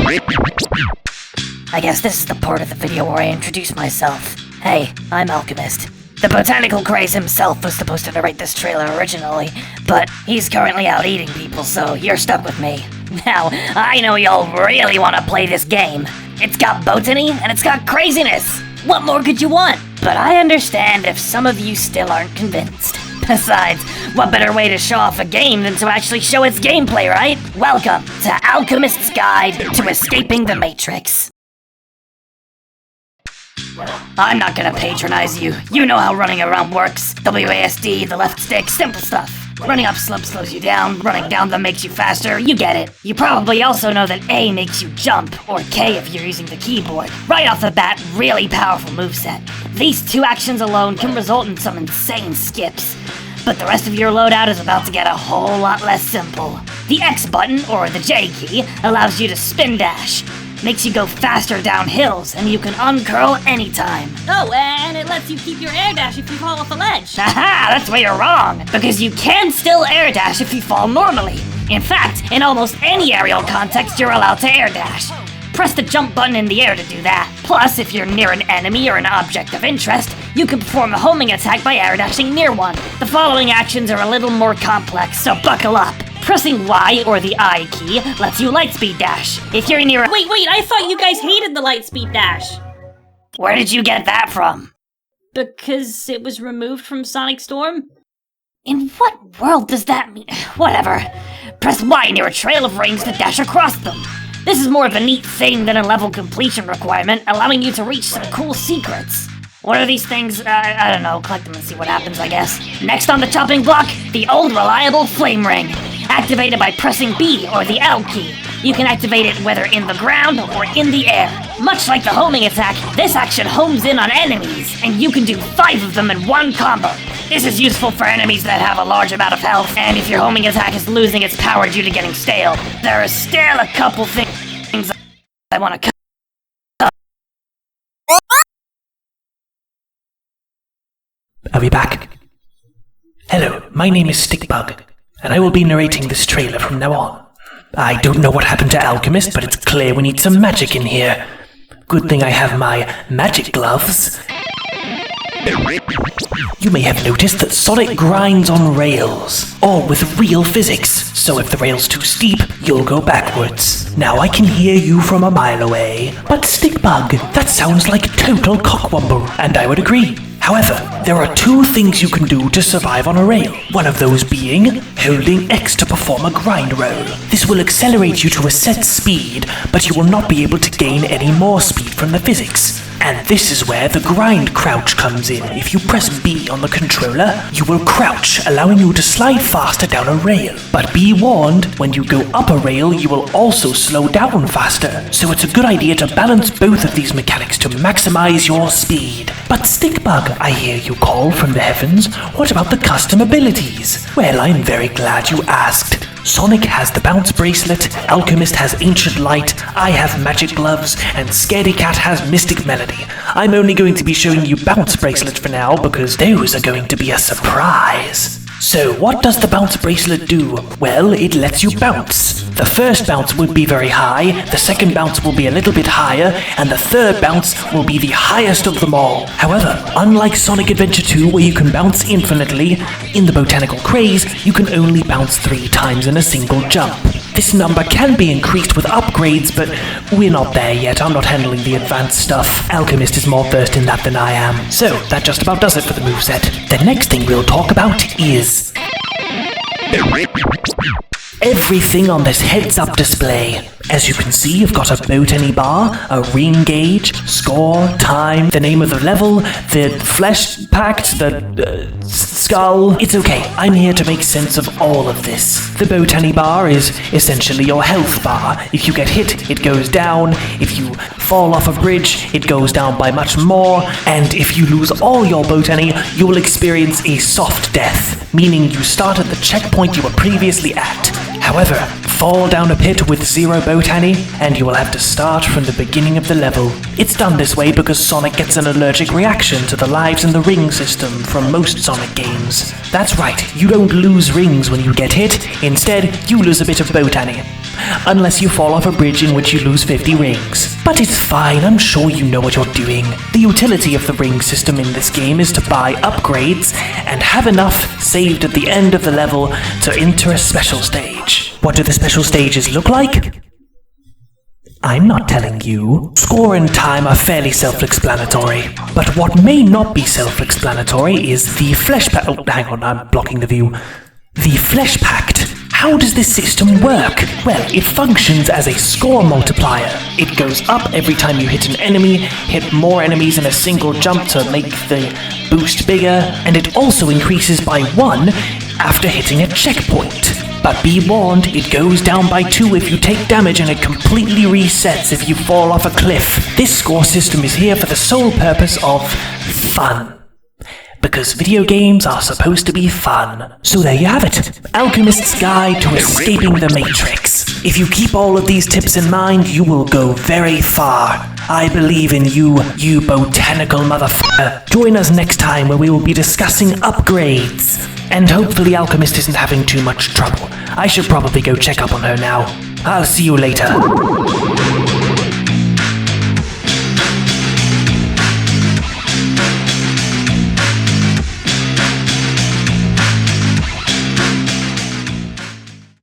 I guess this is the part of the video where I introduce myself. Hey, I'm Alchemist. The Botanical Craze himself was supposed to narrate this trailer originally, but he's currently out eating people, so you're stuck with me. Now, I know y'all really want to play this game. It's got botany, and it's got craziness. What more could you want? But I understand if some of you still aren't convinced. Besides, what better way to show off a game than to actually show its gameplay, right? Welcome to Alchemist's Guide to Escaping the Matrix. I'm not gonna patronize you. You know how running around works. WASD, the left stick, simple stuff. Running up slopes slows you down, running down them makes you faster, you get it. You probably also know that A makes you jump, or K if you're using the keyboard. Right off the bat, really powerful moveset. These two actions alone can result in some insane skips. But the rest of your loadout is about to get a whole lot less simple. The X button, or the J key, allows you to spin dash. Makes you go faster down hills, and you can uncurl anytime. Oh, and it lets you keep your air dash if you fall off a ledge. Haha, that's where you're wrong, because you can still air dash if you fall normally. In fact, in almost any aerial context, you're allowed to air dash. Press the jump button in the air to do that. Plus, if you're near an enemy or an object of interest, you can perform a homing attack by air dashing near one. The following actions are a little more complex, so buckle up. Pressing Y or the I key lets you lightspeed dash. If you're near a— Wait, I thought you guys hated the lightspeed dash. Where did you get that from? Because it was removed from Sonic Storm? In what world does that mean? Whatever. Press Y near a trail of rings to dash across them. This is more of a neat thing than a level completion requirement, allowing you to reach some cool secrets. What are these things? I don't know, collect them and see what happens, I guess. Next on the chopping block, the old reliable flame ring. Activated by pressing B or the L key. You can activate it whether in the ground or in the air. Much like the homing attack, this action homes in on enemies, and you can do 5 of them in one combo. This is useful for enemies that have a large amount of health, and if your homing attack is losing its power due to getting stale. There are still a couple things I want to cover. Are we back? Hello, my name is Stickbug, and I will be narrating this trailer from now on. I don't know what happened to Alchemist, but it's clear we need some magic in here. Good thing I have my magic gloves. You may have noticed that Sonic grinds on rails, all with real physics, so if the rail's too steep, you'll go backwards. Now I can hear you from a mile away, but Stickbug, that sounds like total cockwomble, and I would agree. However, there are 2 things you can do to survive on a rail. One of those being holding X to perform a grind roll. This will accelerate you to a set speed, but you will not be able to gain any more speed from the physics. And this is where the grind crouch comes in. If you press B on the controller, you will crouch, allowing you to slide faster down a rail. But be warned, when you go up a rail, you will also slow down faster. So it's a good idea to balance both of these mechanics to maximize your speed. But Stickbug, I hear you call from the heavens. What about the custom abilities? Well, I'm very glad you asked. Sonic has the bounce bracelet, Alchemist has ancient light, I have magic gloves, and Scaredy Cat has mystic melody. I'm only going to be showing you bounce bracelet for now because those are going to be a surprise. So what does the bounce bracelet do? Well, it lets you bounce. The first bounce will be very high, the second bounce will be a little bit higher, and the third bounce will be the highest of them all. However, unlike Sonic Adventure 2 where you can bounce infinitely, in the Botanical Craze, you can only bounce 3 times in a single jump. This number can be increased with upgrades, but we're not there yet. I'm not handling the advanced stuff. Alchemist is more versed in that than I am. So, that just about does it for the moveset. The next thing we'll talk about is everything on this heads-up display. As you can see, you've got a botany bar, a ring gauge, score, time, the name of the level, the flesh pact, the skull. It's okay, I'm here to make sense of all of this. The botany bar is essentially your health bar. If you get hit, it goes down. If you fall off a bridge, it goes down by much more. And if you lose all your botany, you will experience a soft death, meaning you start at the checkpoint you were previously at. However, fall down a pit with 0 botany, and you will have to start from the beginning of the level. It's done this way because Sonic gets an allergic reaction to the lives in the ring system from most Sonic games. That's right, you don't lose rings when you get hit, instead you lose a bit of botany. Unless you fall off a bridge in which you lose 50 rings. But it's fine, I'm sure you know what you're doing. The utility of the ring system in this game is to buy upgrades and have enough saved at the end of the level to enter a special stage. What do the special stages look like? I'm not telling you. Score and time are fairly self-explanatory. But what may not be self-explanatory is the flesh pact. Oh, hang on, I'm blocking the view. The flesh pact. How does this system work? Well, it functions as a score multiplier. It goes up every time you hit an enemy, hit more enemies in a single jump to make the boost bigger, and it also increases by 1 after hitting a checkpoint. But be warned, it goes down by 2 if you take damage and it completely resets if you fall off a cliff. This score system is here for the sole purpose of fun. Because video games are supposed to be fun. So there you have it. Alchemist's Guide to Escaping the Matrix. If you keep all of these tips in mind, you will go very far. I believe in you, you botanical motherfucker. Join us next time where we will be discussing upgrades. And hopefully Alchemist isn't having too much trouble. I should probably go check up on her now. I'll see you later.